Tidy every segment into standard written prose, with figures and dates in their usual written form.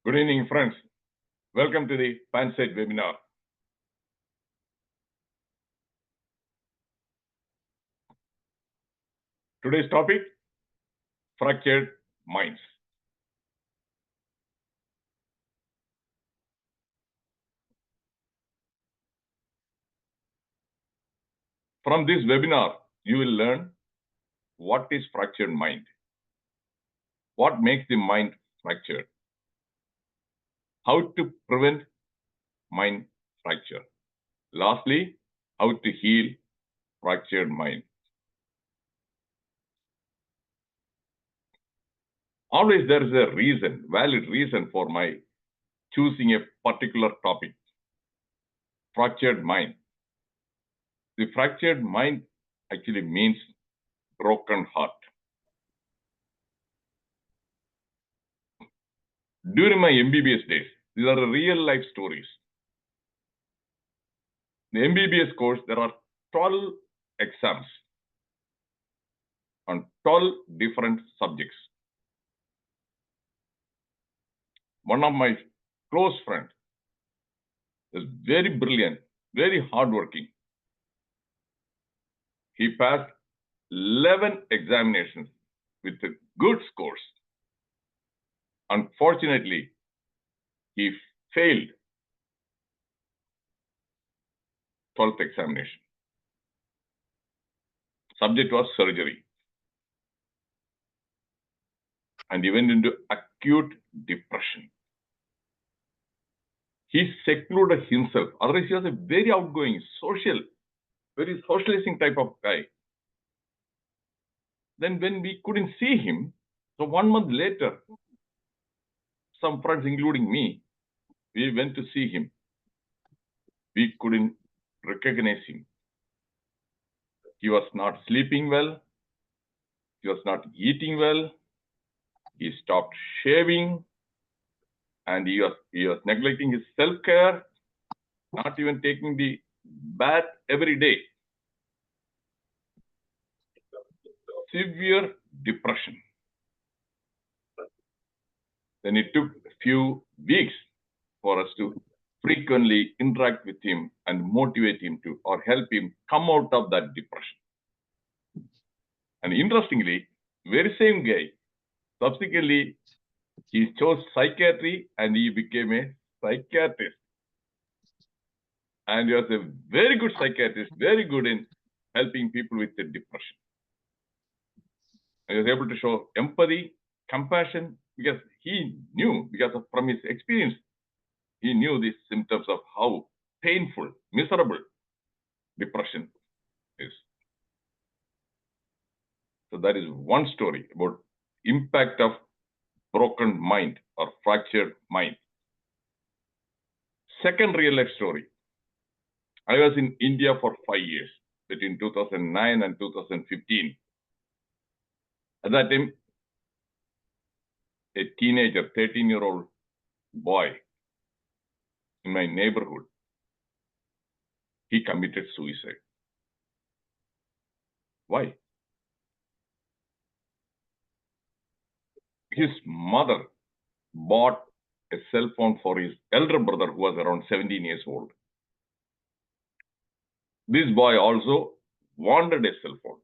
Good evening, friends. Welcome to the PANSIGHT webinar. Today's topic, fractured minds. From this webinar, you will learn what is fractured mind, what makes the mind fractured, how to prevent mind fracture. Lastly, how to heal fractured mind. Always there is a reason, valid reason for my choosing a particular topic, fractured mind. The fractured mind actually means broken heart. During my MBBS days, these are real life stories. The MBBS course, there are 12 exams on 12 different subjects. One of my close friends is very brilliant, very hardworking. He passed 11 examinations with good scores. Unfortunately, he failed 12th examination. Subject was surgery. And he went into acute depression. He secluded himself. Otherwise, he was a very outgoing, social, very socializing type of guy. Then when we couldn't see him, so 1 month later, some friends, including me, we went to see him. We couldn't recognize him. He was not sleeping well. He was not eating well. He stopped shaving. And he was neglecting his self-care, not even taking the bath every day. Severe depression. Then it took a few weeks for us to frequently interact with him and motivate him to, or help him come out of that depression. And interestingly, very same guy, subsequently, he chose psychiatry and he became a psychiatrist. And he was a very good psychiatrist, very good in helping people with the depression. He was able to show empathy, compassion, because he knew, from his experience, he knew the symptoms of how painful, miserable depression is. So that is one story about impact of broken mind or fractured mind. Second real life story. I was in India for 5 years, between 2009 and 2015. At that time, a teenager, 13-year-old boy in my neighborhood, he committed suicide. Why? His mother bought a cell phone for his elder brother who was around 17 years old. This boy also wanted a cell phone.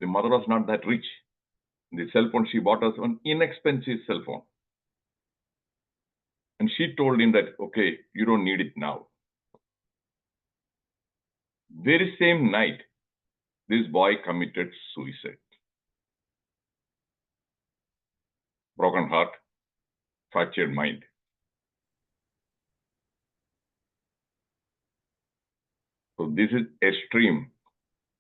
The mother was not that rich. The cell phone she bought was an inexpensive cell phone. And she told him that, okay, you don't need it now. Very same night, this boy committed suicide. Broken heart, fractured mind. So this is extreme.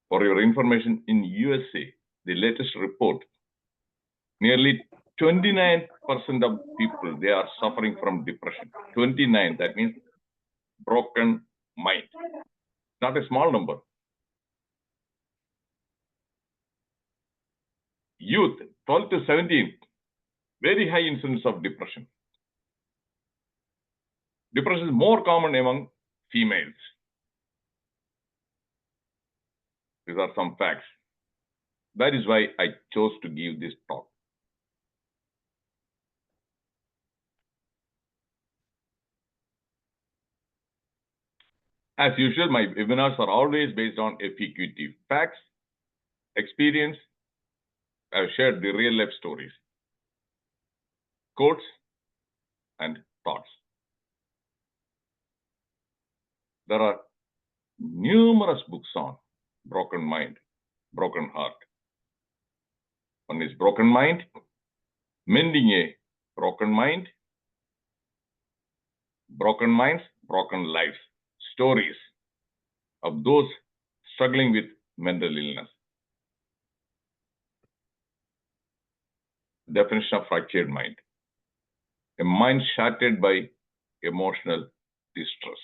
For your information, in USA, the latest report, nearly 29% of people, they are suffering from depression. 29, that means broken mind. Not a small number. Youth, 12 to 17, very high incidence of depression. Depression is more common among females. These are some facts. That is why I chose to give this talk. As usual, my webinars are always based on FAQT facts, experience. I've shared the real life stories, quotes, and thoughts. There are numerous books on broken mind, broken heart. One is broken mind, mending a broken mind, broken minds, broken lives, stories of those struggling with mental illness. Definition of fractured mind: a mind shattered by emotional distress.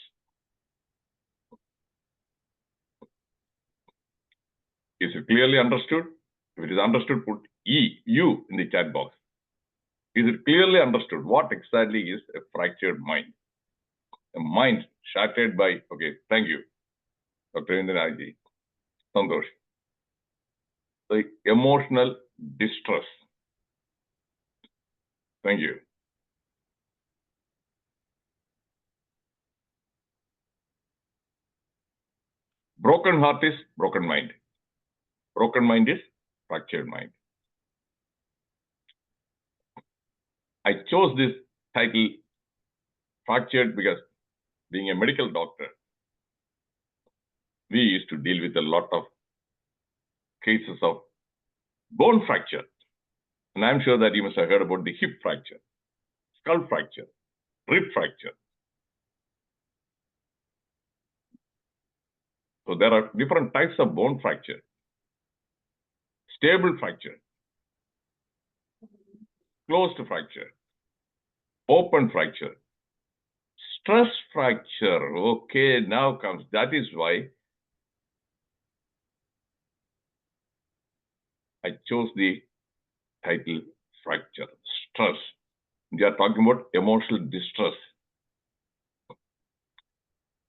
Is it clearly understood? If it is understood, put U in the chat box. Is it clearly understood what exactly is a fractured mind? A mind shattered by, okay, thank you, Dr. Indranji, Santosh. The emotional distress. Thank you. Broken heart is broken mind. Broken mind is fractured mind. I chose this title, fractured, because being a medical doctor, we used to deal with a lot of cases of bone fracture. And I'm sure that you must have heard about the hip fracture, skull fracture, rib fracture. So there are different types of bone fracture. Stable fracture, closed fracture, open fracture, stress fracture. Okay, now comes, that is why I chose the title fracture, stress. We are talking about emotional distress.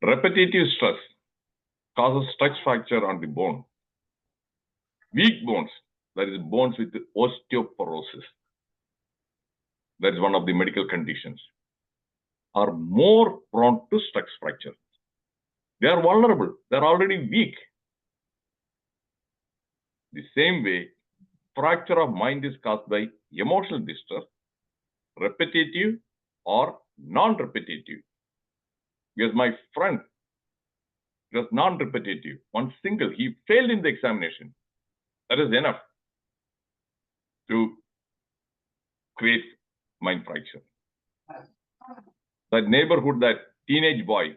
Repetitive stress causes stress fracture on the bone. Weak bones, that is bones with osteoporosis, that is one of the medical conditions, are more prone to stress fracture. They are vulnerable, they are already weak. The same way, fracture of mind is caused by emotional distress, repetitive or non-repetitive. Because my friend was non-repetitive, one single, he failed in the examination. That is enough to create mind fracture. That neighborhood, that teenage boy,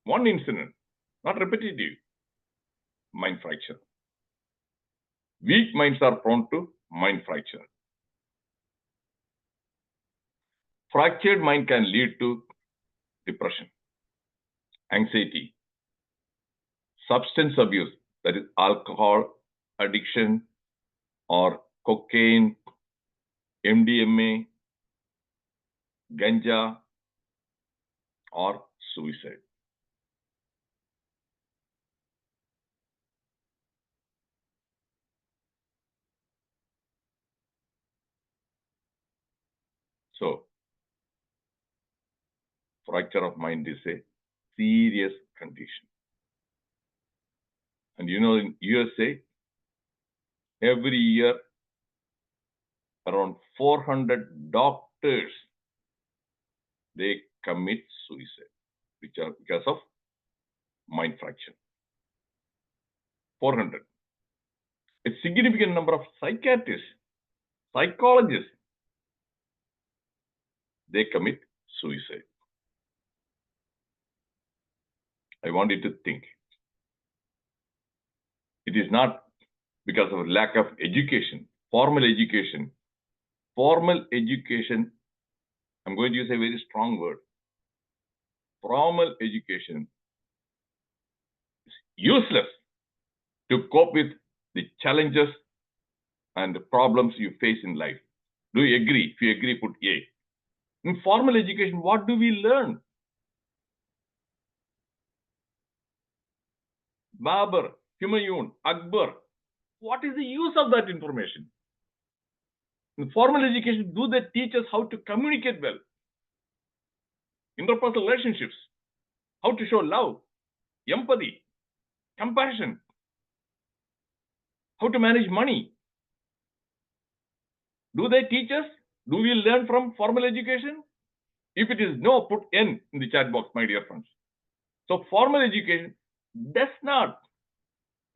one incident, not repetitive, mind fracture. Weak minds are prone to mind fracture. Fractured mind can lead to depression, anxiety, substance abuse, that is alcohol addiction or cocaine, MDMA, ganja, or suicide. So, fracture of mind is a serious condition. And you know, in USA, every year, around 400 doctors, they commit suicide, which are because of mind fracture. 400. A significant number of psychiatrists, psychologists, they commit suicide. I want you to think. It is not because of lack of education, formal education. Formal education, I'm going to use a very strong word. Formal education is useless to cope with the challenges and the problems you face in life. Do you agree? If you agree, put A. In formal education, what do we learn? Babur, Humayun, Akbar. What is the use of that information? In formal education, do they teach us how to communicate well? Interpersonal relationships. how to show love, empathy, compassion, how to manage money. Do they teach us? Do we learn from formal education? If it is no, put N in the chat box, my dear friends. So formal education does not,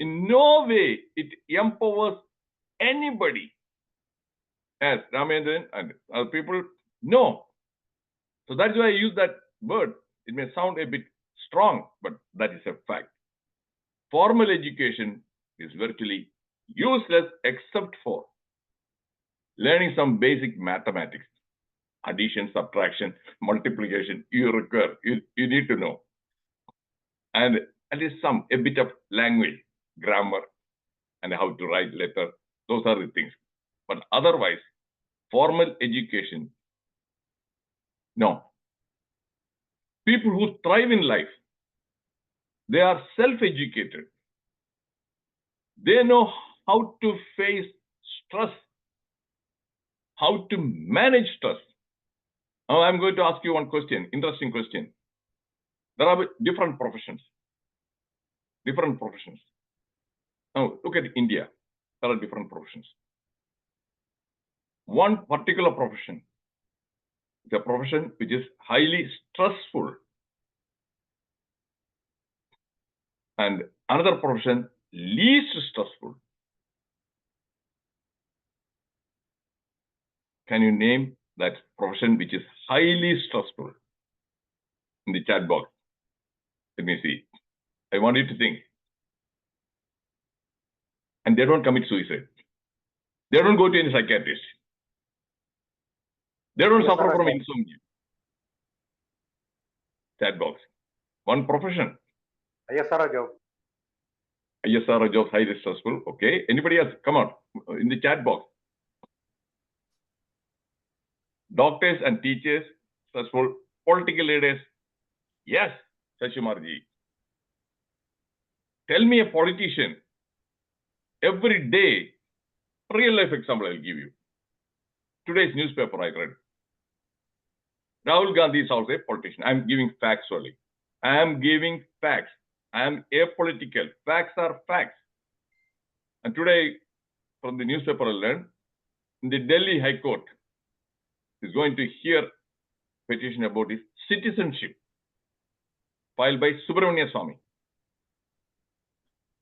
in no way, it empowers anybody, as Ramendran and other people. No. So that's why I use that word. It may sound a bit strong, but that is a fact. Formal education is virtually useless except for learning some basic mathematics, addition, subtraction, multiplication. You need to know. And at least a bit of language, grammar, and how to write letter. Those are the things. But otherwise, formal education, no. People who thrive in life, they are self-educated. They know how to face stress, how to manage stress. Now I'm going to ask you one question, interesting question. There are different professions. Different professions. Now look at India. There are different professions. One particular profession is a profession which is highly stressful. And another profession least stressful. Can you name that profession which is highly stressful? In the chat box. Let me see. I want you to think. And they don't commit suicide. They don't go to any psychiatrist. They don't suffer from insomnia. Chat box. One profession. ISR job. ISR job highly stressful. Okay. Anybody else? Come on. In the chat box. Doctors and teachers stressful. Political leaders. Yes, Shashimarji. Tell me a politician. Every day, real life example I'll give you. Today's newspaper I read. Rahul Gandhi is also a politician. I'm giving facts only. I am giving facts. I am apolitical. Facts are facts. And today, from the newspaper I learned, the Delhi High Court is going to hear petition about his citizenship filed by Subramania Swamy.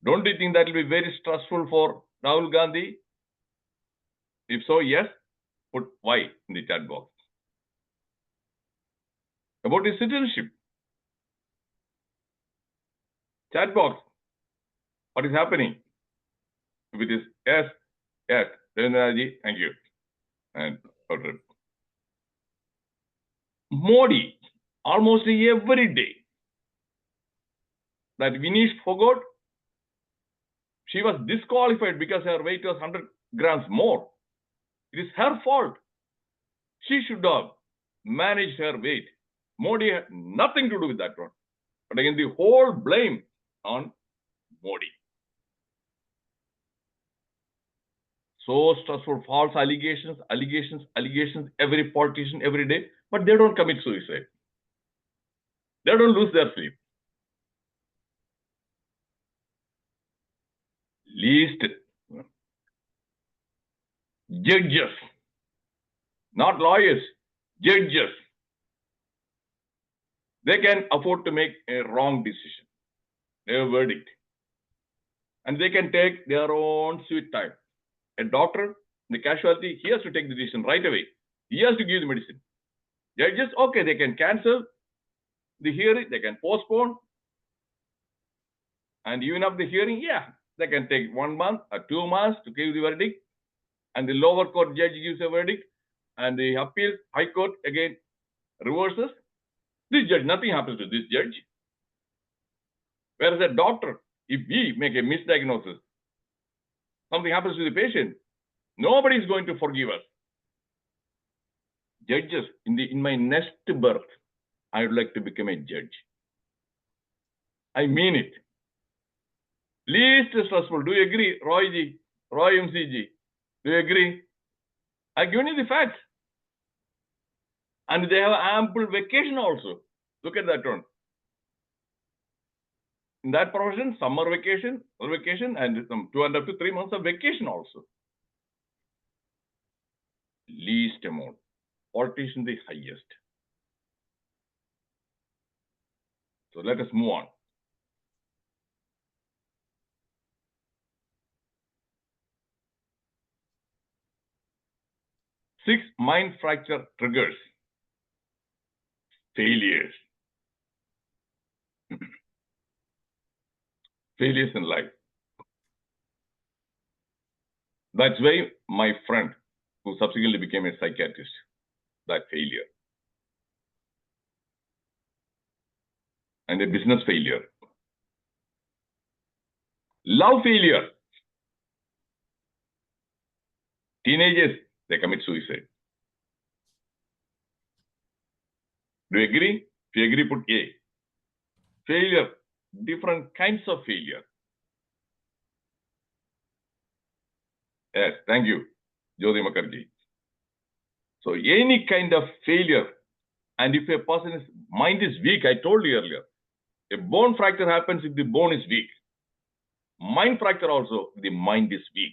Don't you think that will be very stressful for Rahul Gandhi? If so, yes, put Y in the chat box. About his citizenship. Chat box. What is happening? If it is yes, yes, Devendraji, thank you. And Modi, almost every day, that Vinesh forgot, she was disqualified because her weight was 100 grams more. It is her fault. She should have managed her weight. Modi had nothing to do with that one. But again, the whole blame on Modi. So stressful, false allegations, every politician, every day, but they don't commit suicide. They don't lose their sleep. Least judges, not lawyers, judges. They can afford to make a wrong decision, a verdict. And they can take their own sweet time. A doctor, the casualty, he has to take the decision right away. He has to give the medicine. Judges, okay, they can cancel the hearing, they can postpone. And even after the hearing, yeah, they can take 1 month or 2 months to give the verdict. And the lower court judge gives a verdict. And the appeal, high court again reverses. This judge, nothing happens to this judge. Whereas a doctor, if we make a misdiagnosis, something happens to the patient, nobody is going to forgive us. Judges, in my next birth, I would like to become a judge. I mean it. Least stressful. Do you agree, Roy ji, Roy MCG? Do you agree? I've given you the facts. And they have ample vacation also. Look at that one. in that profession, summer vacation, and some 2.5 to 3 months of vacation also. Least amount. Politician the highest. So let us move on. Six mind fracture triggers. Failures. Failures in life. That's why my friend, who subsequently became a psychiatrist, that failure. And a business failure. Love failure. Teenagers, they commit suicide. Do you agree? If you agree, put A. Failure. Different kinds of failure. Yes, thank you, Jyoti Mukherjee. So any kind of failure, and if a person's mind is weak, I told you earlier, a bone fracture happens if the bone is weak. Mind fracture also, the mind is weak.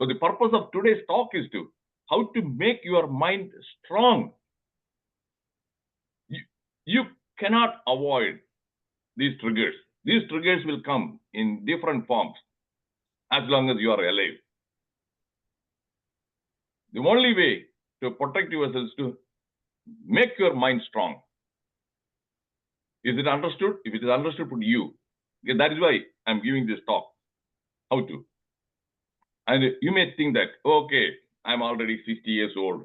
So the purpose of today's talk is to how to make your mind strong. You cannot avoid these triggers. These triggers will come in different forms as long as you are alive. The only way to protect yourself is to make your mind strong. Is it understood? If it is understood, put you. Okay, that is why I'm giving this talk. How to? And you may think that, okay, I'm already 60 years old.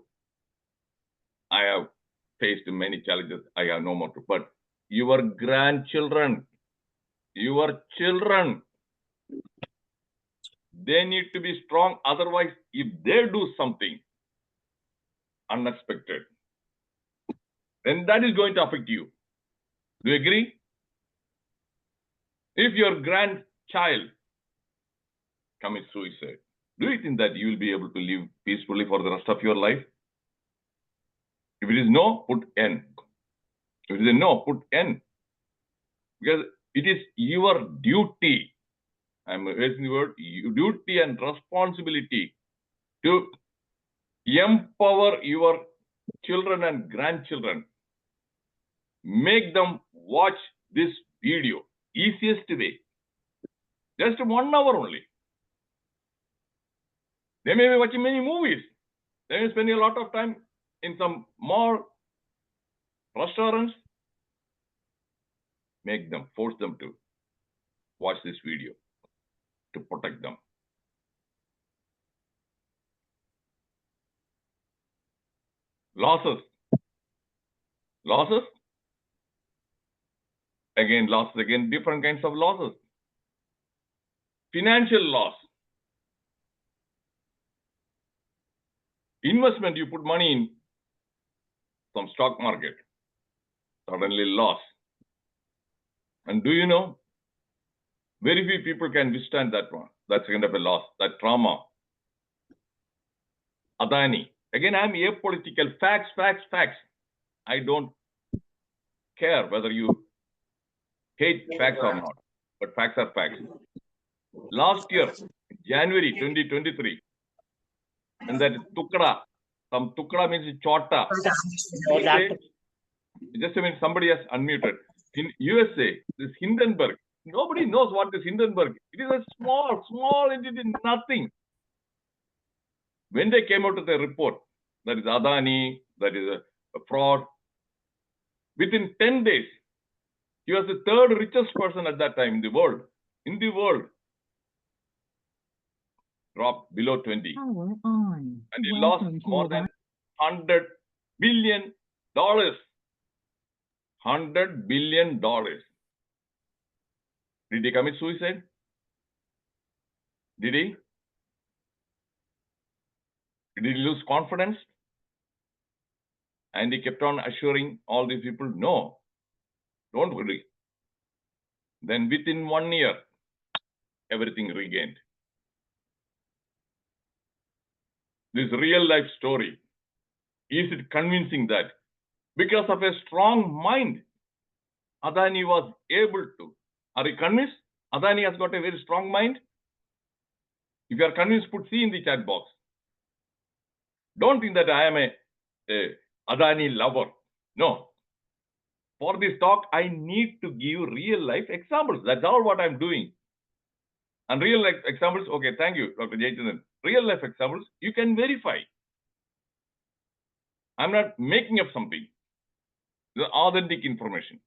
I have faced many challenges. I have no more to. But your grandchildren, your children, they need to be strong. Otherwise, if they do something unexpected, then that is going to affect you. Do you agree? If your grandchild commits suicide, do you think that you will be able to live peacefully for the rest of your life? If it is no, put N. If it is a no, put N. Because it is your duty. I'm using the word duty and responsibility to empower your children and grandchildren. Make them watch this video. Easiest way. Just 1 hour only. They may be watching many movies. They may spend a lot of time in some more restaurants. Make them, force them to watch this video to protect them. Losses. Losses. Again, losses. Again, different kinds of losses. Financial loss. Investment, you put money in some stock market. Suddenly loss. And do you know, very few people can withstand that one. That's kind of a loss, that trauma. Adani. Again, I'm apolitical. Facts, facts, facts. I don't care whether you hate facts or not, but facts are facts. Last year, January 2023, and that Tukra, some Tukra means Chota. Just a minute, somebody has unmuted. In USA, this Hindenburg, nobody knows what is Hindenburg. It is a small entity, nothing. When they came out with a report, that is Adani, that is a fraud, within 10 days, he was the third richest person at that time in the world. In the world, dropped below 20. And he lost more than $100 billion. $100 billion. Did he commit suicide? Did he? Did he lose confidence? And he kept on assuring all these people, no, don't worry. Then within 1 year, everything regained. This real life story, is it convincing that because of a strong mind, Adani was able to Are you convinced? Adani has got a very strong mind. If you are convinced, put C in the chat box. Don't think that I am a Adani lover. No. For this talk, I need to give real life examples. That's all what I'm doing. And real life examples, okay, thank you, Dr. Jayachandran. Real life examples, you can verify. I'm not making up something. The authentic information.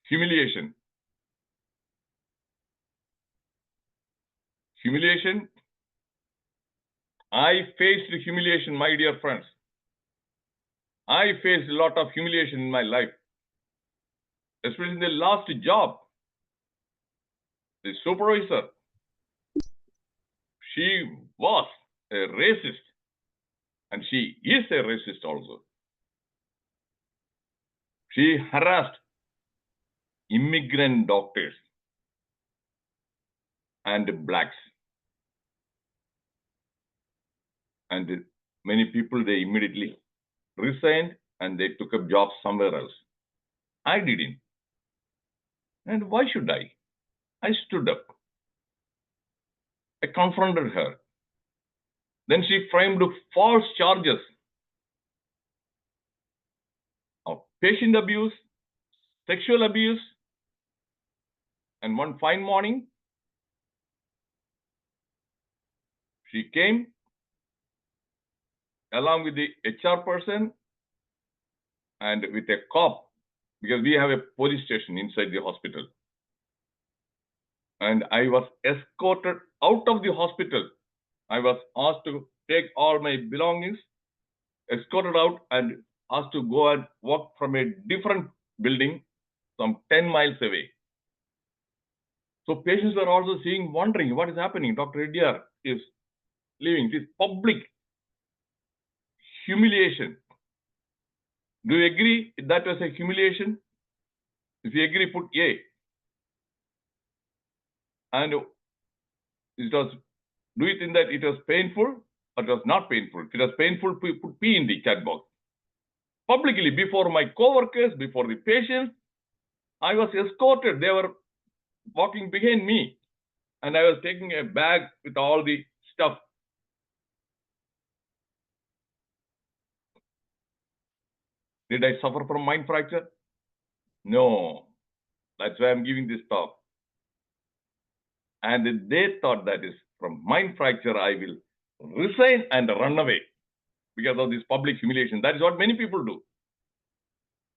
Humiliation. Humiliation. I faced humiliation, my dear friends. I faced a lot of humiliation in my life, especially in the last job. The supervisor, she was a racist, and she is a racist also. She harassed immigrant doctors and blacks. And many people, they immediately resigned and they took up jobs somewhere else. I didn't. And why should I? I stood up. I confronted her. Then she framed false charges of patient abuse, sexual abuse. And one fine morning, she came along with the HR person and with a cop, because we have a police station inside the hospital. And I was escorted out of the hospital. I was asked to take all my belongings, escorted out, and asked to go and walk from a different building some 10 miles away. So patients were also seeing, wondering what is happening. Dr. Reddiar is leaving. It is public humiliation. Do you agree that was a humiliation? If you agree, put A. And it was, do you think that it was painful or it was not painful? If it was painful, put P in the chat box. Publicly, before my co-workers, before the patients, I was escorted. They were walking behind me, and I was taking a bag with all the stuff. Did I suffer from mind fracture? No. That's why I'm giving this talk. And they thought that is from mind fracture, I will resign and run away because of this public humiliation. That is what many people do.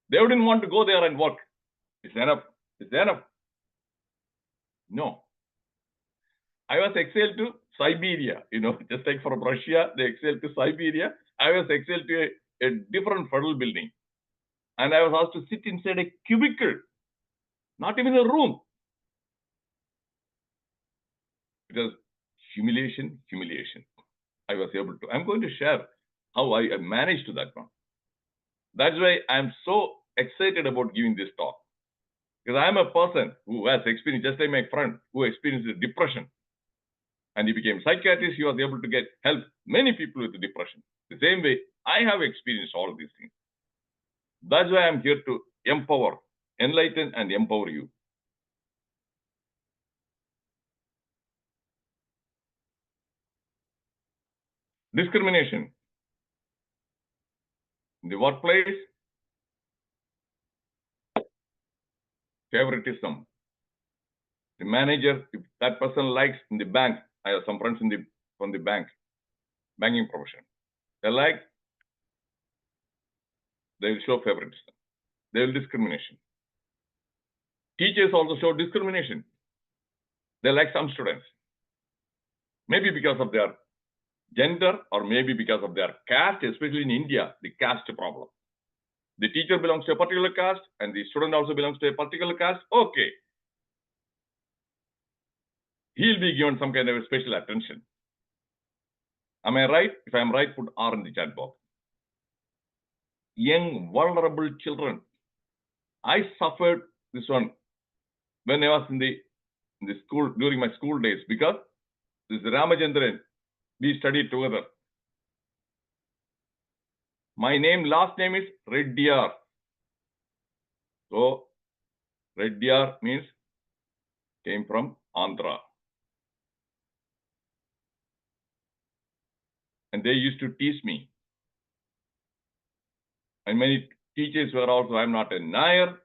They wouldn't want to go there and work. It's enough. It's enough. No. I was exiled to Siberia, just like from Russia, they exiled to Siberia. I was exiled to a different federal building. And I was asked to sit inside a cubicle, not even a room. It was humiliation, humiliation. I was able to. I'm going to share how I managed to that one. That's why I'm so excited about giving this talk. Because I'm a person who has experienced, just like my friend, who experienced depression. And he became a psychiatrist. He was able to get help many people with depression. The same way, I have experienced all of these things. That's why I'm here to empower, enlighten, and empower you. Discrimination. In the workplace, favoritism. The manager, if that person likes in the bank, I have some friends from the banking profession. They like, they will show favoritism. They will discrimination. Teachers also show discrimination. They like some students. Maybe because of their gender or maybe because of their caste, especially in India, the caste problem. The teacher belongs to a particular caste and the student also belongs to a particular caste. Okay. He'll be given some kind of special attention. Am I right? If I'm right, put R in the chat box. Young, vulnerable children. I suffered this one when I was in the school, during my school days, because this Ramachandran, we studied together. My last name is Reddiar. So Reddiar means came from Andhra. And they used to tease me. And many teachers were also, I'm not a Nair,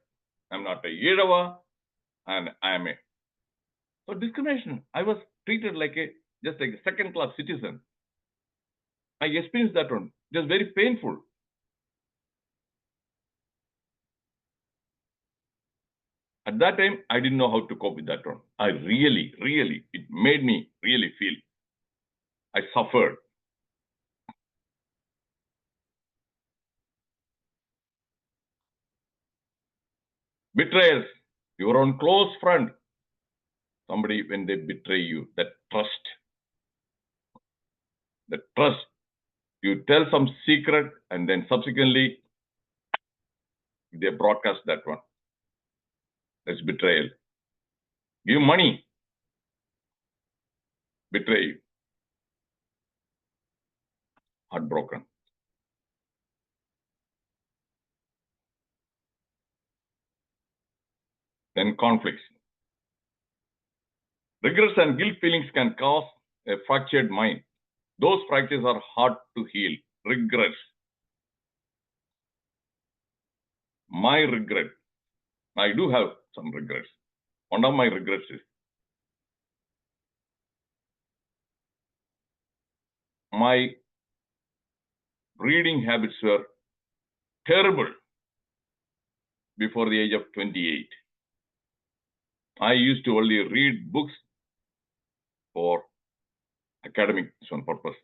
I'm not a Yerava, and I am a. So discrimination. I was treated like just like a second-class citizen. I experienced that one. It was very painful. At that time, I didn't know how to cope with that one. I really, it made me really feel. I suffered. Betrayals. Your own close friend. Somebody, when they betray you, that trust. You tell some secret and then subsequently they broadcast that one. That's betrayal. Give money. Betray you. Heartbroken. Then conflicts. Regrets and guilt feelings can cause a fractured mind. Those fractures are hard to heal. Regrets. My regret. I do have some regrets. One of my regrets is my reading habits were terrible before the age of 28. I used to only read books for academic purpose.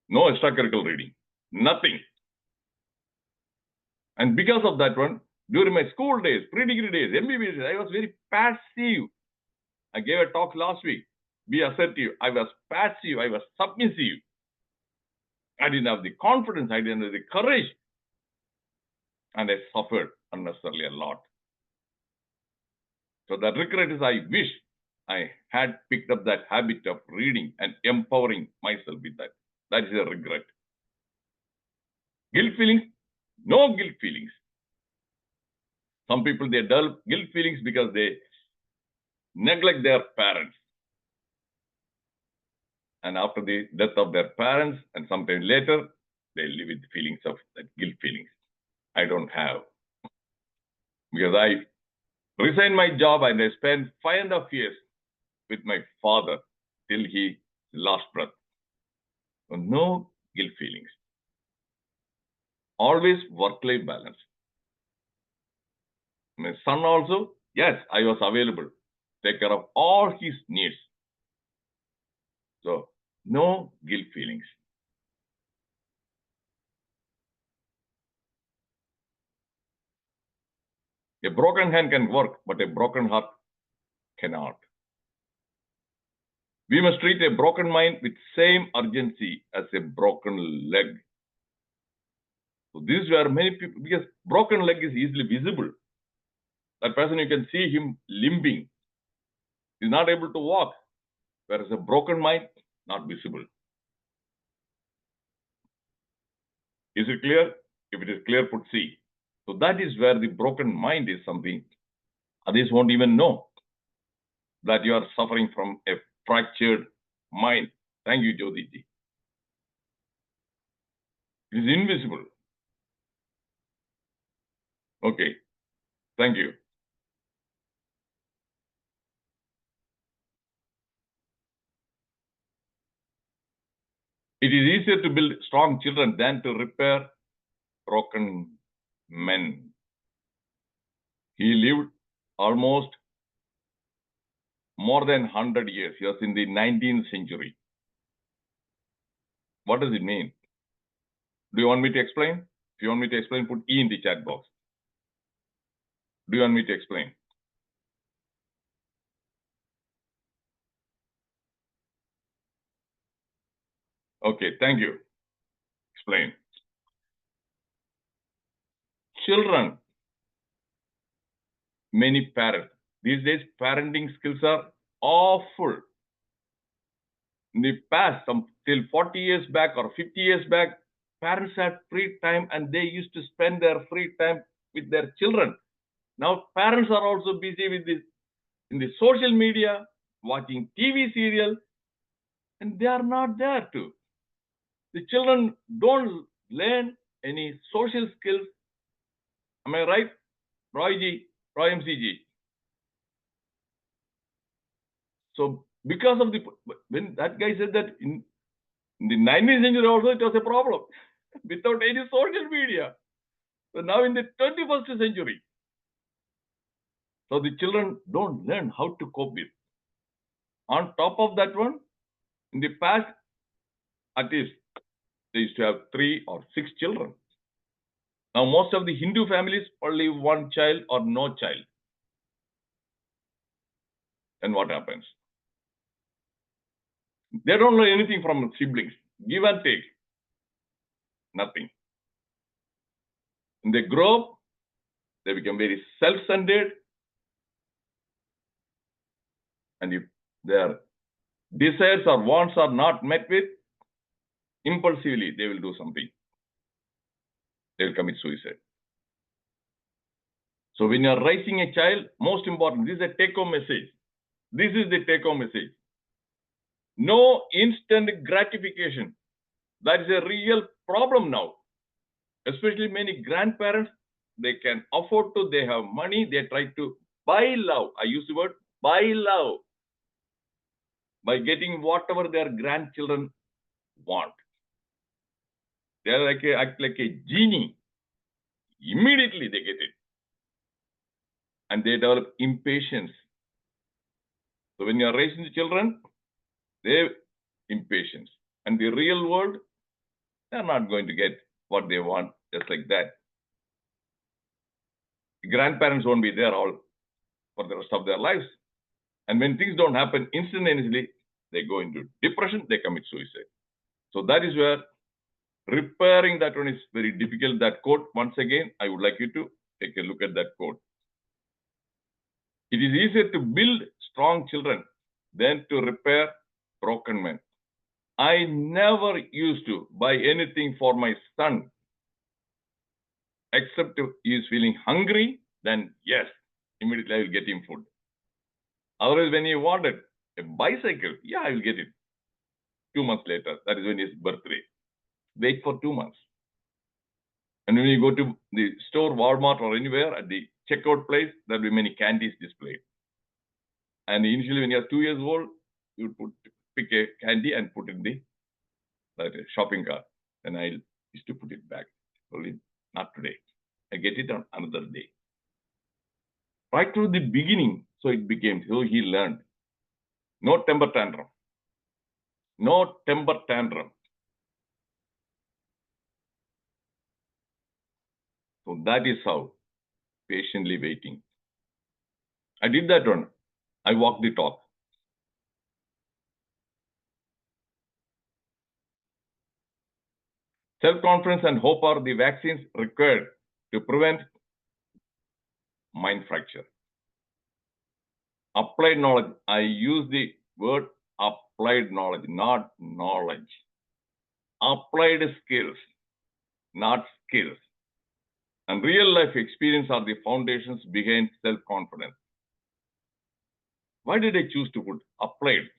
No extracurricular reading. Nothing. And because of that one, during my school days, pre-degree days, MBBS days, I was very passive. I gave a talk last week. Be assertive. I was passive. I was submissive. I didn't have the confidence. I didn't have the courage. And I suffered unnecessarily a lot. So the regret is I wish I had picked up that habit of reading and empowering myself with that. That is a regret. Guilt feelings? No guilt feelings. Some people, they develop guilt feelings because they neglect their parents. And after the death of their parents, and sometime later, they live with feelings of that guilt feelings. I don't have. Because I resigned my job and I spent 5.5 years with my father till he lost breath. So no guilt feelings. Always work-life balance. My son also, yes, I was available. Take care of all his needs. So no guilt feelings. A broken hand can work, but a broken heart cannot. We must treat a broken mind with same urgency as a broken leg. So these were many people, because broken leg is easily visible. That person, you can see him limping. He's not able to walk. Whereas a broken mind, not visible. Is it clear? If it is clear, put C. So that is where the broken mind is something others won't even know that you are suffering from a fractured mind. Thank you, Jyotiji. It is invisible. Okay. Thank you. It is easier to build strong children than to repair broken men. He lived almost more than 100 years. He was in the 19th century. What does it mean? Do you want me to explain? If you want me to explain, put E in the chat box. Do you want me to explain? Okay, thank you. Explain. Children, many parents. These days, parenting skills are awful. In the past, till 40 years back or 50 years back, parents had free time and they used to spend their free time with their children. Now parents are also busy with this in the social media, watching TV serial, and they are not there too. The children don't learn any social skills. Am I right? Roy G, Roy MCG. So because of the when that guy said that in the 19th century also it was a problem without any social media. So now in the 21st century, so the children don't learn how to cope with. On top of that one, in the past, at least they used to have 3 or 6 children. Now most of the Hindu families only one child or no child. And what happens? They don't learn anything from siblings. Give and take. Nothing. When they grow up, they become very self-centered. And if their desires or wants are not met with, impulsively they will do something. They will commit suicide. So when you are raising a child, most important, this is a take-home message. This is the take-home message. No instant gratification. That is a real problem now. Especially many grandparents, they can afford to, they have money, they try to buy love. I use the word buy love by getting whatever their grandchildren want. They are act like a genie. Immediately they get it. And they develop impatience. So when you are raising the children, they have impatience. And the real world, they are not going to get what they want just like that. The grandparents won't be there all for the rest of their lives. And when things don't happen instantaneously, they go into depression, they commit suicide. So that is where repairing that one is very difficult. That quote, once again, I would like you to take a look at that quote. It is easier to build strong children than to repair broken men. I never used to buy anything for my son except if he is feeling hungry, then yes, immediately I will get him food. Otherwise, when he wanted a bicycle, yeah, I will get it. 2 months later, that is when his birthday. Wait for 2 months. And when you go to the store, Walmart or anywhere, at the checkout place, there will be many candies displayed. And initially, when you are 2 years old, you would pick a candy and put it in the shopping cart. And I used to put it back. Only not today. I get it on another day. Right to the beginning, so it became, so he learned. No temper tantrum. No temper tantrum. So that is how, patiently waiting. I did that one. I walked the talk. Self-confidence and hope are the vaccines required to prevent mind fracture. Applied knowledge. I use the word applied knowledge, not knowledge. Applied skills, not skills. And real life experience are the foundations behind self-confidence. Why did I choose to put applied?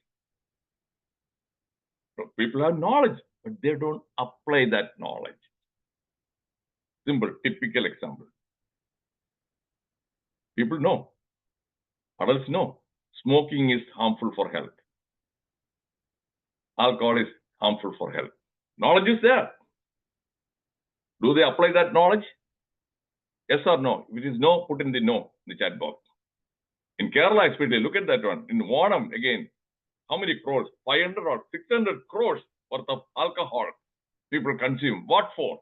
So people have knowledge, but they don't apply that knowledge. Simple, typical example. People know. Adults know. Smoking is harmful for health. Alcohol is harmful for health. Knowledge is there. Do they apply that knowledge? Yes or no? If it is no, put in the no in the chat box. In Kerala, especially, look at that one. In Onam, again, how many crores? 500 or 600 crores worth of alcohol people consume. What for?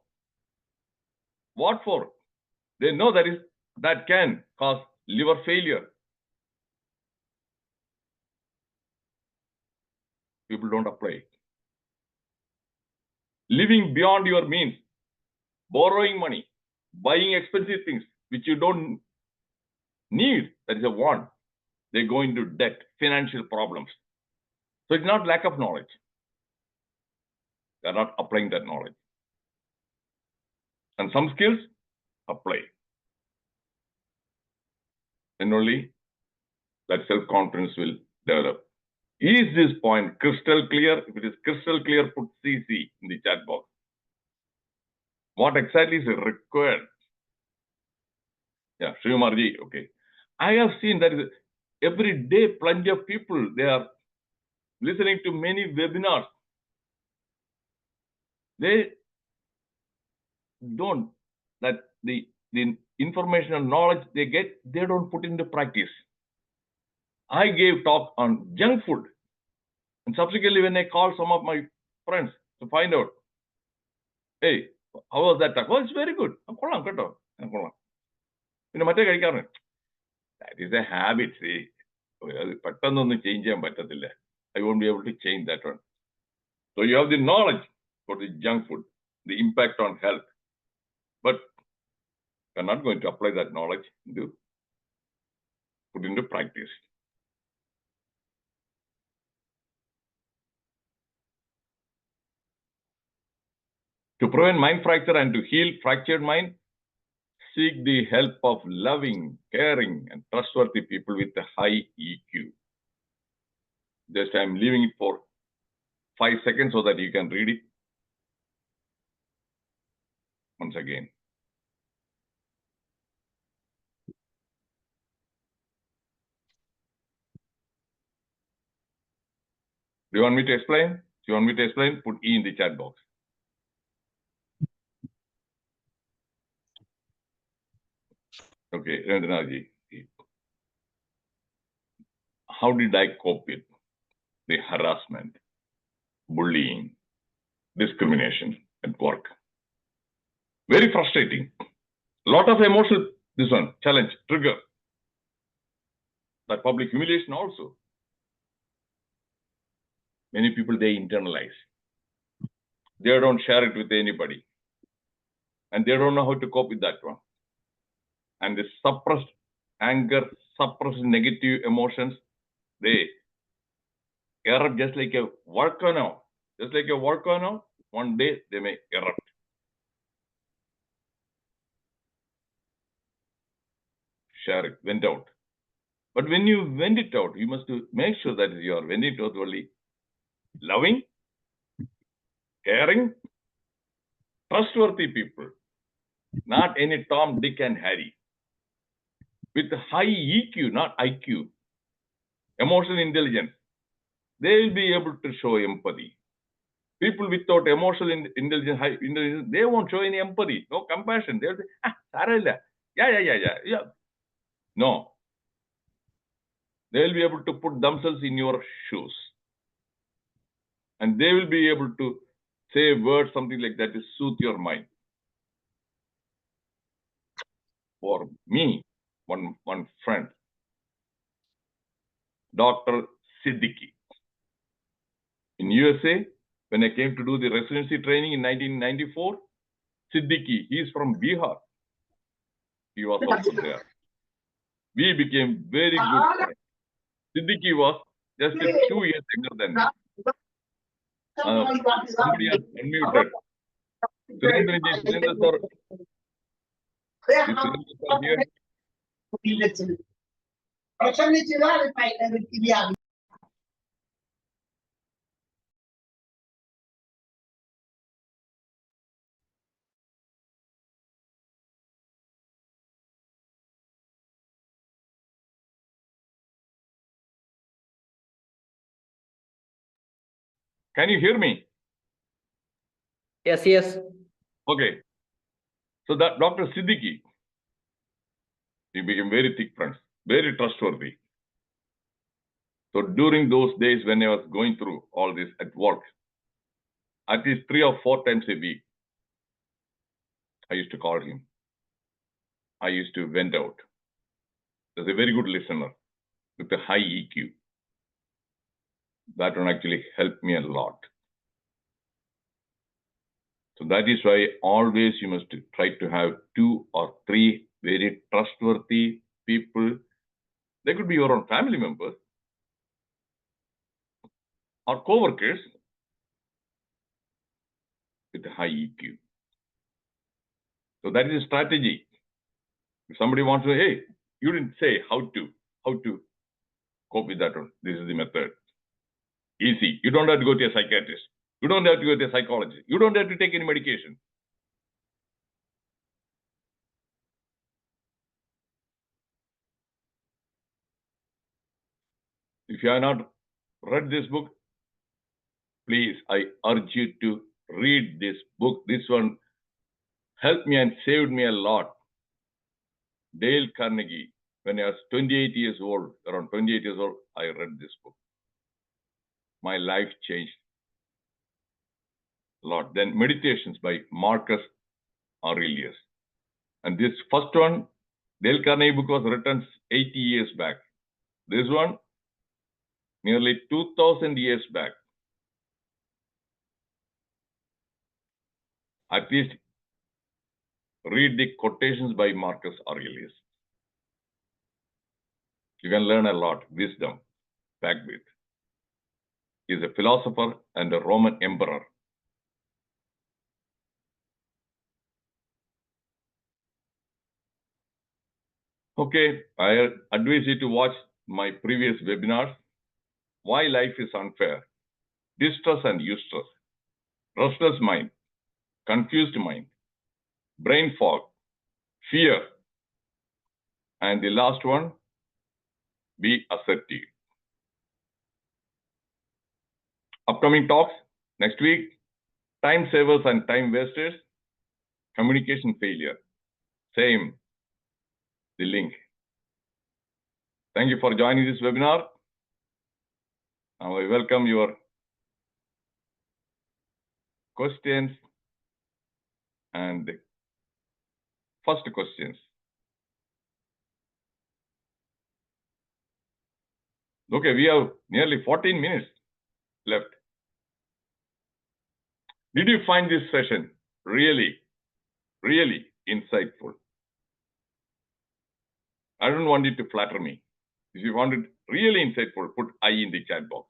What for? They know that can cause liver failure. People don't apply it. Living beyond your means, borrowing money, buying expensive things which you don't need, that is a want. They go into debt, financial problems. So it's not lack of knowledge. They are not applying that knowledge. and some skills apply. And only that self-confidence will develop. Is this point crystal clear? If it is crystal clear, put CC in the chat box. What exactly is required? Yeah, Srimarji, okay. I have seen that every day plenty of people, they are listening to many webinars. They don't, that the information and knowledge they get, they don't put into practice. I gave talk on junk food. And subsequently, when I called some of my friends to find out, hey, how was that talk? Oh, it's very good. That is a habit, see. Change. I won't be able to change that one. So you have the knowledge for the junk food, the impact on health, but you're not going to apply that knowledge to put into practice. To prevent mind fracture and to heal fractured mind, seek the help of loving, caring, and trustworthy people with a high EQ. Just I'm leaving it for 5 seconds so that you can read it once again. Do you want me to explain? Do you want me to explain? Put E in the chat box. Okay, Rendraji. How did I cope with the harassment, bullying, discrimination at work? Very frustrating. Lot of emotional, this one, challenge, trigger. That public humiliation also. Many people, they internalize. They don't share it with anybody. And they don't know how to cope with that one. And the suppressed anger, suppressed negative emotions, they erupt just like a volcano. Just like a volcano, one day they may erupt. Share it, vent out. But when you vent it out, you must make sure that you are venting it out only loving, caring, trustworthy people, not any Tom, Dick, and Harry. With high EQ, not IQ, emotional intelligence, they will be able to show empathy. People without emotional intelligence, high intelligence, they won't show any empathy, no compassion. They'll say, yeah. No. They'll be able to put themselves in your shoes. And they will be able to say words, something like that, to soothe your mind. For me, one friend, Dr. Siddiqui. In USA, when I came to do the residency training in 1994, Siddiqui, he is from Bihar. He was also there. We became very good friends. Siddiqui was just 2 years younger than me. Somebody has unmuted. Surendra sir. Here. Can you hear me? Yes, yes. Okay. So that Dr. Siddiqui, he became very thick friends, very trustworthy. So during those days when I was going through all this at work, at least 3 or 4 times a week, I used to call him. I used to vent out. He's a very good listener with a high EQ. That one actually helped me a lot. So that is why always you must try to have 2 or 3 very trustworthy people. They could be your own family members or co-workers with a high EQ. So that is a strategy. If somebody wants to, hey, you didn't say how to cope with that one. This is the method. Easy. You don't have to go to a psychiatrist. You don't have to go to a psychologist. You don't have to take any medication. If you have not read this book, please, I urge you to read this book. This one helped me and saved me a lot. Dale Carnegie. When I was 28 years old, around 28 years old, I read this book. My life changed a lot. Then Meditations by Marcus Aurelius. And this first one, Dale Carnegie book was written 80 years back. This one, nearly 2000 years back. At least read the quotations by Marcus Aurelius. You can learn a lot, wisdom packed with. He is a philosopher and a Roman emperor. Okay, I advise you to watch my previous webinars. Why life is unfair, distress and eustress, restless mind, confused mind, brain fog, fear, and the last one, be assertive. Upcoming talks next week, time savers and time wasters, communication failure. Same, the link. Thank you for joining this webinar. Now I welcome your questions and first questions. Okay, we have nearly 14 minutes left. Did you find this session really insightful? I don't want you to flatter me. If you want it really insightful, put I in the chat box.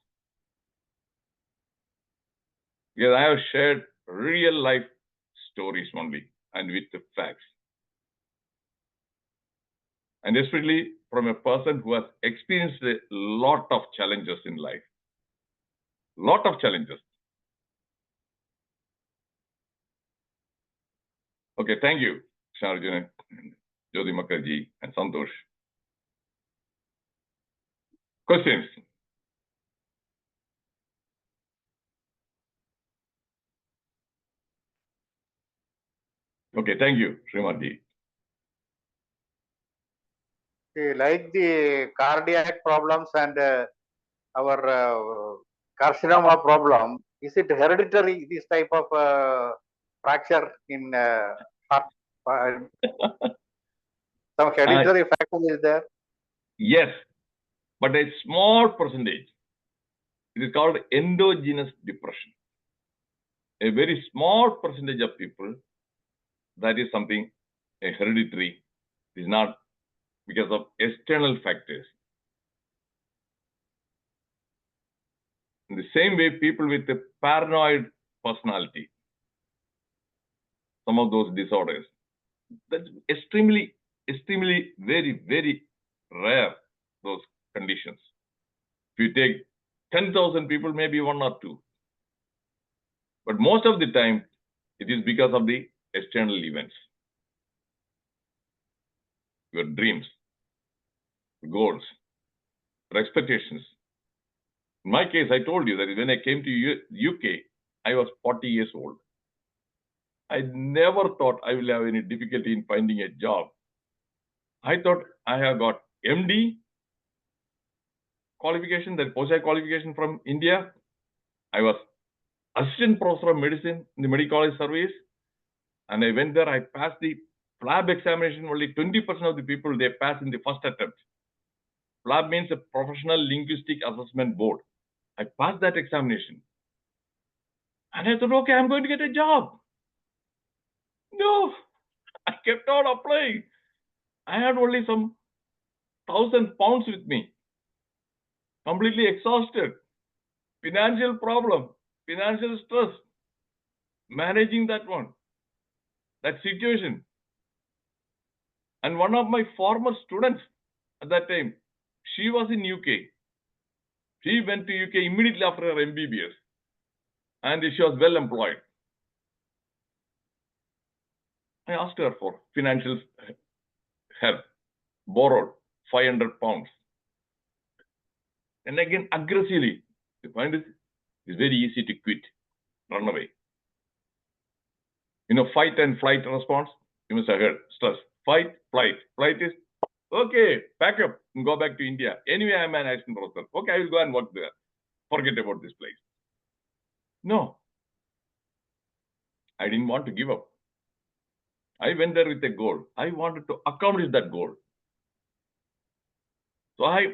Because I have shared real life stories only and with the facts. And especially from a person who has experienced a lot of challenges in life. Lot of challenges. Okay, thank you, Sharjana, Jyoti Mukherjee, and Santosh. Questions? Okay, thank you, Srimati. Like the cardiac problems and our carcinoma problem, is it hereditary, this type of fracture in heart? Some hereditary factor is there? Yes, but a small percentage. It is called endogenous depression. A very small percentage of people, that is something a hereditary. It is not because of external factors. In the same way, people with a paranoid personality, some of those disorders, that's extremely, very rare, those conditions. If you take 10,000 people, maybe one or two. But most of the time, it is because of the external events. Your dreams, goals, your expectations. In my case, I told you that when I came to UK, I was 40 years old. I never thought I will have any difficulty in finding a job. I thought I have got MD qualification, that post-grad qualification from India. I was assistant professor of medicine in the medical college service. And I went there, I passed the PLAB examination. Only 20% of the people, they pass in the first attempt. PLAB means a Professional Linguistic Assessment Board. I passed that examination. And I thought, okay, I'm going to get a job. No, I kept on applying. I had only some 1,000 pounds with me. Completely exhausted. Financial problem, financial stress. Managing that one, that situation. And one of my former students at that time, she was in UK. She went to UK immediately after her MBBS. And she was well employed. I asked her for financial help, borrowed 500 pounds. And again, aggressively, you find it's very easy to quit, run away. Fight and flight response, you must have heard, stress. Fight, flight. Flight is, okay, pack up and go back to India. Anyway, I'm an assistant professor. Okay, I will go and work there. Forget about this place. No. I didn't want to give up. I went there with a goal. I wanted to accomplish that goal. So I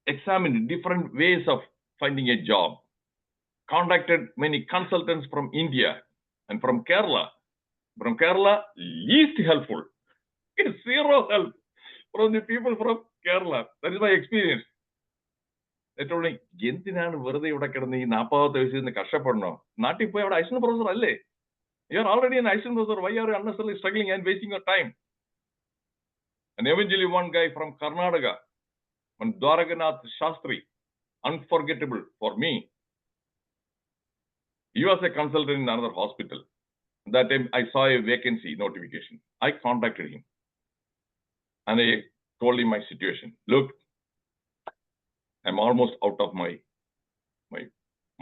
examined different ways of finding a job, contacted many consultants from India and from Kerala. From Kerala, least helpful. Zero help from the people from Kerala. That is my experience. They told me, എന്തിനാണ് വെറുതെ ഇവിടെ കിടന്ന് ഈ 40 വയസ്സിൽ നിന്ന് കഷ്ടപ്പെടണോ? നാട്ടിൽ പോയി അവിടെ അസിസ്റ്റന്റ് പ്രൊഫസർ അല്ലേ? You are already an assistant professor. Why are you unnecessarily struggling and wasting your time? And eventually one guy from Karnataka, one Dwaraganath Shastri, unforgettable for me. He was a consultant in another hospital. That time I saw a vacancy notification. I contacted him and I told him my situation. Look, I'm almost out of my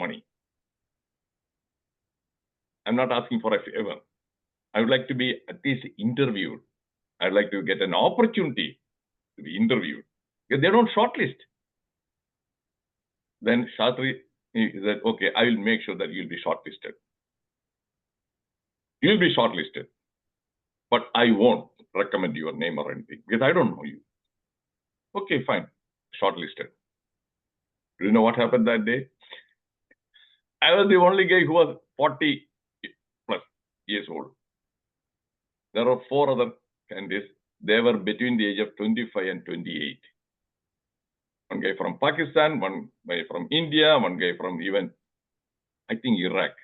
money. I'm not asking for a favor. I would like to be at least interviewed. I'd like to get an opportunity to be interviewed. Because they don't shortlist. Then Shastri said, okay, I will make sure that you'll be shortlisted. You'll be shortlisted. But I won't recommend your name or anything because I don't know you. Okay, fine. Shortlisted. Do you know what happened that day? I was the only guy who was 40 plus years old. There were 4 other candidates. They were between the age of 25 and 28. One guy from Pakistan, one guy from India, one guy from even, I think, Iraq.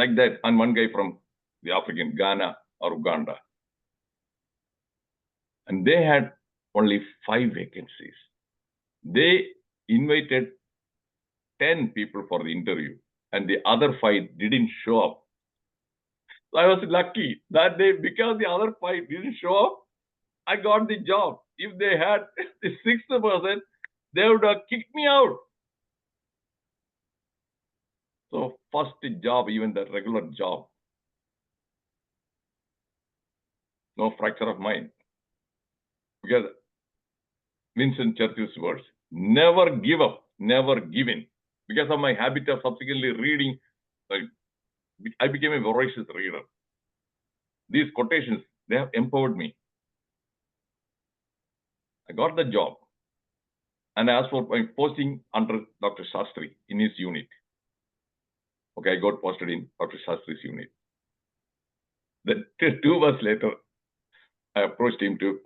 Like that. And one guy from the African, Ghana or Uganda. And they had only 5 vacancies. They invited 10 people for the interview and the other 5 didn't show up. So I was lucky that day because the other 5 didn't show up, I got the job. If they had the 6th person, they would have kicked me out. So first job, even the regular job, no fracture of mind. Because Winston Churchill's words, never give up, never give in. Because of my habit of subsequently reading, I became a voracious reader. These quotations, they have empowered me. I got the job. And I asked for my posting under Dr. Shastri in his unit. Okay, I got posted in Dr. Shastri's unit. Then 2 months later, I approached him to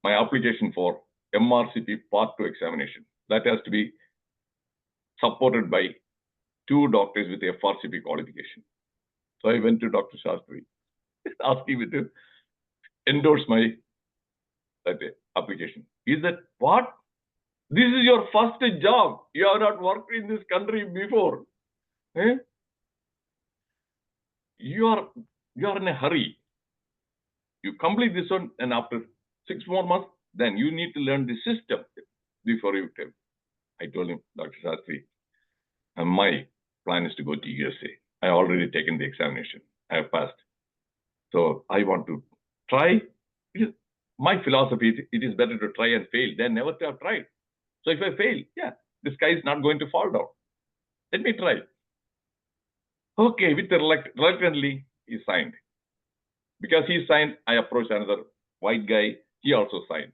my application for MRCP Part 2 examination. That has to be supported by 2 doctors with FRCP qualification. So I went to Dr. Shastri, asking him to endorse my application. He said, what? This is your first job. You have not worked in this country before. Eh? You are in a hurry. You complete this one, and after 6 more months, then you need to learn the system before you tell. I told him, Dr. Shastri, my plan is to go to USA. I already taken the examination. I have passed. So I want to try. My philosophy, it is better to try and fail than never to have tried. So if I fail, yeah, the sky is not going to fall down. Let me try. Okay, with the reluctantly, he signed. Because he signed, I approached another white guy. He also signed.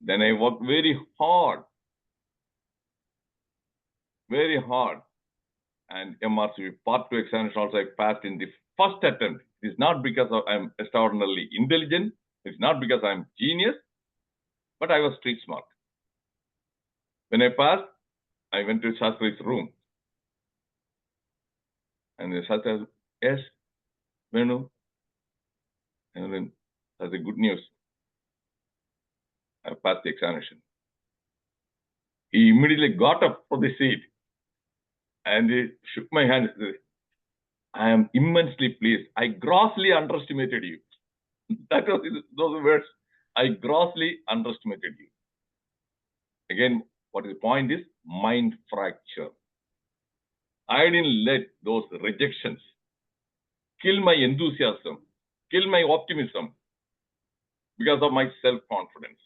Then I worked very hard. And MRCP Part 2 examination also I passed in the first attempt. It's not because I'm extraordinarily intelligent. It's not because I'm genius. But I was street smart. When I passed, I went to Shastri's room. And the Shastri said, yes, Venu, And then that's a good news. I passed the examination. He immediately got up from the seat and he shook my hand and said, I am immensely pleased. I grossly underestimated you. That was those words. I grossly underestimated you. Again, what is the point is mind fracture. I didn't let those rejections kill my enthusiasm, kill my optimism because of my self-confidence.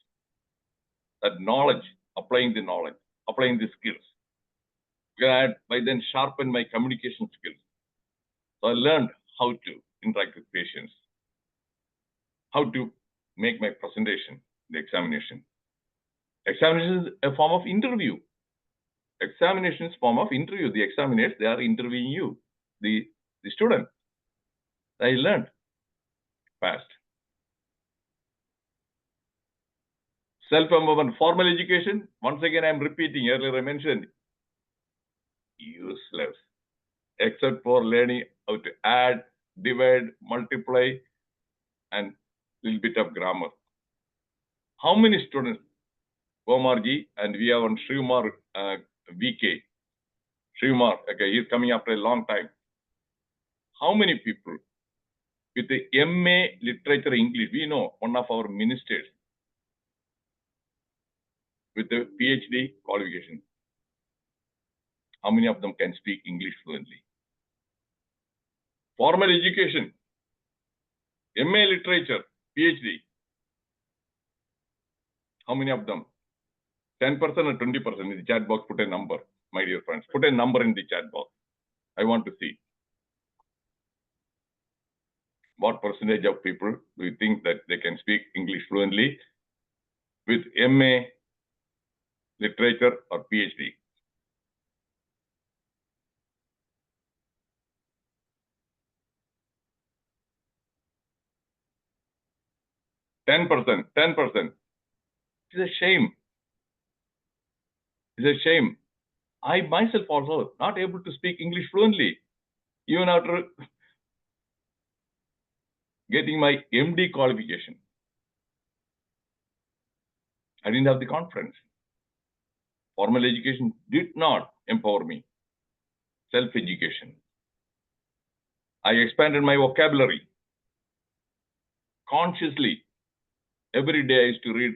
That knowledge, applying the knowledge, applying the skills. Because I then sharpened my communication skills. So I learned how to interact with patients, how to make my presentation, the examination. Examination is a form of interview. Examination is a form of interview. The examiners, they are interviewing you, the student. I learned fast. Self-empowerment, formal education, once again, I'm repeating, earlier I mentioned, useless, except for learning how to add, divide, multiply, and a little bit of grammar. How many students, Omarji, and we have on Srikumar VK, Srikumar, okay, he's coming after a long time. How many people with the MA Literature English, we know one of our ministers with the PhD qualification, how many of them can speak English fluently? Formal education, MA Literature, PhD, how many of them? 10% or 20% in the chat box, put a number, my dear friends. Put a number in the chat box. I want to see. What percentage of people do you think that they can speak English fluently with MA Literature or PhD? Ten percent. It's a shame. It's a shame. I myself also not able to speak English fluently, even after getting my MD qualification. I didn't have the confidence. Formal education did not empower me. Self-education. I expanded my vocabulary. Consciously, every day I used to read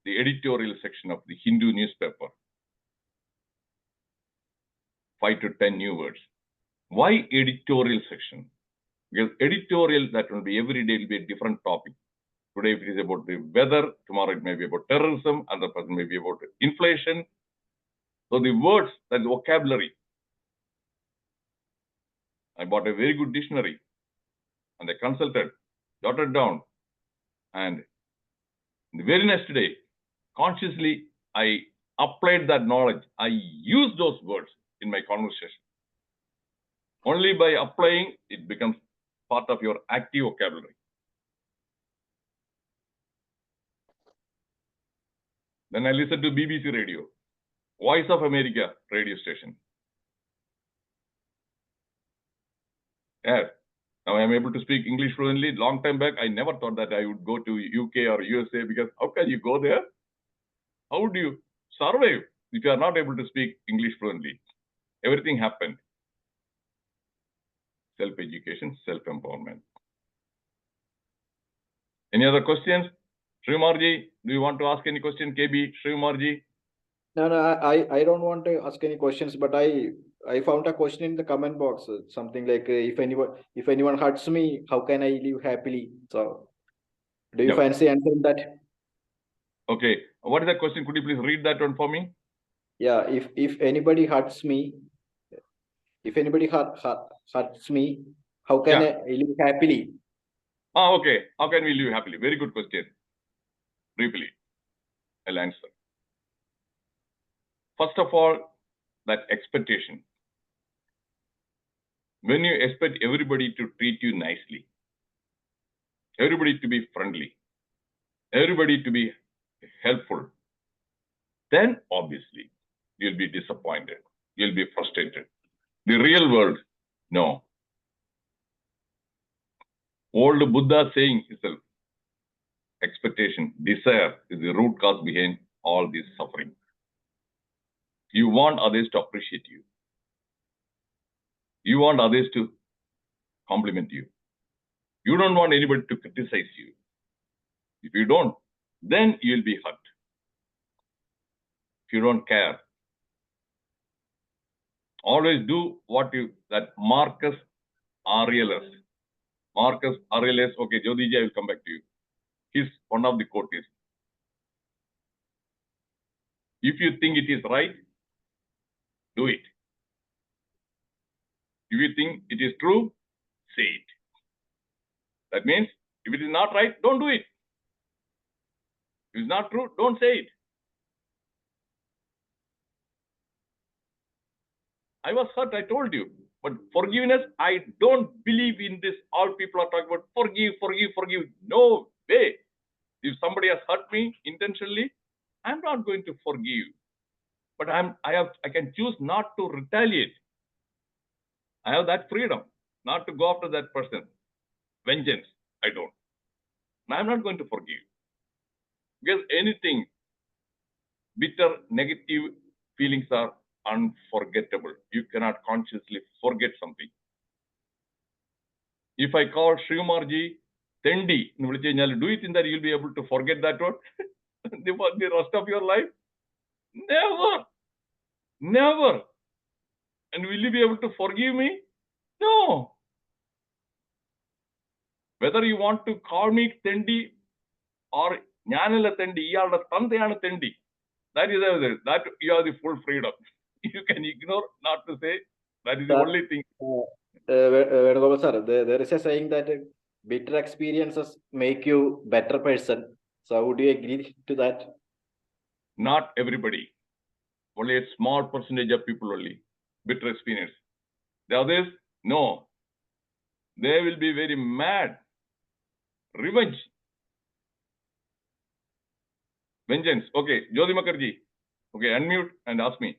the editorial section of the Hindu newspaper. 5 to 10 new words. Why editorial section? Because editorial, that will be every day will be a different topic. Today, if it is about the weather, tomorrow it may be about terrorism, another person may be about inflation. So the words, that vocabulary. I bought a very good dictionary and I consulted, jotted down, and the very next day, consciously, I applied that knowledge. I used those words in my conversation. Only by applying, it becomes part of your active vocabulary. Then I listened to BBC radio, Voice of America radio station. Yes, now I am able to speak English fluently. Long time back, I never thought that I would go to UK or USA, because how can you go there? How would you survive if you are not able to speak English fluently? Everything happened. Self-education, self-empowerment. Any other questions? Srimarji, do you want to ask any question? KB, Srimarji? No, I don't want to ask any questions, but I found a question in the comment box, something like if anyone hurts me, how can I live happily? So, do you Yep. fancy answering that? Okay, what is the question? Could you please read that one for me? Yeah, if anybody hurts me, hurts me, how can I live happily? Okay. How can we live happily? Very good question. Briefly, I'll answer. First of all, that expectation. When you expect everybody to treat you nicely, everybody to be friendly, everybody to be helpful, then obviously you'll be disappointed. You'll be frustrated. The real world, no. Old called Buddha saying itself. Expectation, desire is the root cause behind all this suffering. You want others to appreciate you. You want others to compliment you. You don't want anybody to criticize you. If you don't, then you'll be hurt. If you don't care, always do what that Marcus Aurelius. Marcus Aurelius, okay, Jyotiji, I will come back to you. His one of the quote is, if you think it is right, do it. If you think it is true, say it. That means, if it is not right, don't do it. If it's not true, don't say it. I was hurt, I told you. But forgiveness, I don't believe in this. All people are talking about forgive, forgive, forgive. No way. If somebody has hurt me intentionally, I'm not going to forgive. But I can choose not to retaliate. I have that freedom not to go after that person. Vengeance, I don't. I'm not going to forgive. Because anything, bitter, negative feelings are unforgettable. You cannot consciously forget something. If I call Srimarji Tendi, do you think that you'll be able to forget that word the rest of your life? Never. Never. And will you be able to forgive me? No. Whether you want to call me Tendi or Nyanala Tendi, Tendi, that you have the full freedom. You can ignore not to say. That is the only thing. Venugopal sir, there is a saying that bitter experiences make you better person. So would you agree to that? Not everybody. Only a small percentage of people only. Bitter experience. The others, no. They will be very mad. Revenge. Vengeance. Okay, Jyoti Makarji. Okay, unmute and ask me.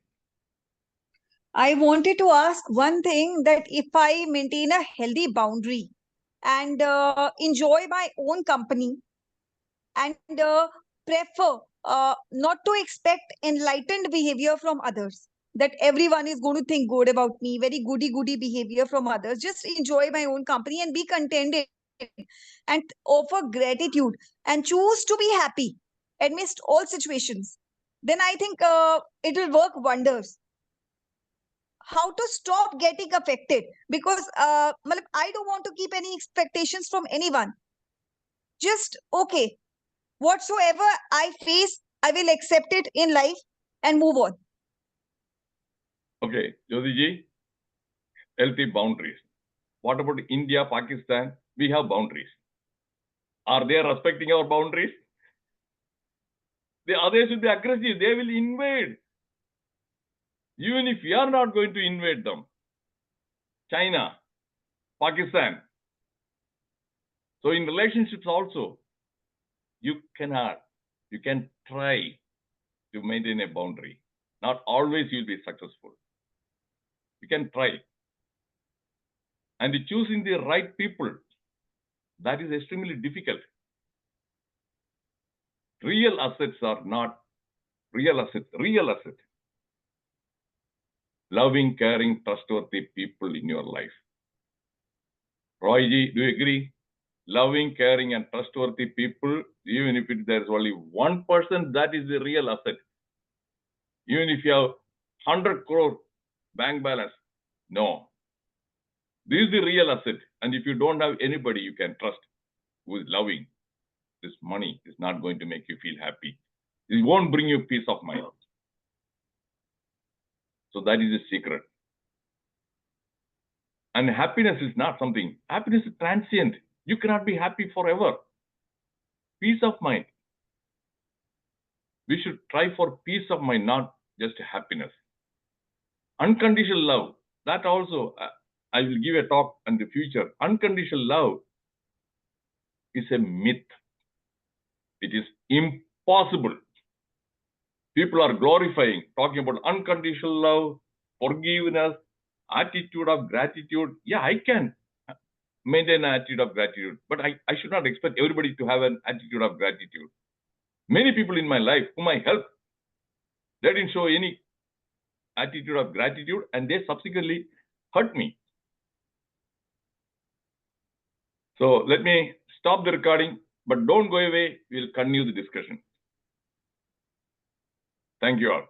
I wanted to ask one thing, that if I maintain a healthy boundary and enjoy my own company and prefer not to expect enlightened behavior from others, that everyone is going to think good about me, very goody behavior from others, just enjoy my own company and be contented and offer gratitude and choose to be happy amidst all situations, then I think it will work wonders. How to stop getting affected? Because I don't want to keep any expectations from anyone. Just, okay, whatsoever I face, I will accept it in life and move on. Okay, Jyotiji, healthy boundaries. What about India, Pakistan? We have boundaries. Are they respecting our boundaries? The others will be aggressive. They will invade. Even if we are not going to invade them. China, Pakistan. So in relationships also, you can try to maintain a boundary. Not always you'll be successful. You can try. And choosing the right people, that is extremely difficult. Real assets are not real assets. Real asset. Loving, caring, trustworthy people in your life. Royji, do you agree? Loving, caring, and trustworthy people, even if there's only one person, that is the real asset. Even if you have 100 crore bank balance, no. This is the real asset. And if you don't have anybody you can trust who is loving, this money is not going to make you feel happy. It won't bring you peace of mind. So that is the secret. And happiness is not something. Happiness is transient. You cannot be happy forever. Peace of mind. We should try for peace of mind, not just happiness. Unconditional love. That also, I will give a talk in the future. Unconditional love is a myth. It is impossible. People are glorifying, talking about unconditional love, forgiveness, attitude of gratitude. Yeah, I can maintain an attitude of gratitude. But I should not expect everybody to have an attitude of gratitude. Many people in my life whom I helped, they didn't show any attitude of gratitude and they subsequently hurt me. So let me stop the recording, but don't go away. We'll continue the discussion. Thank you all.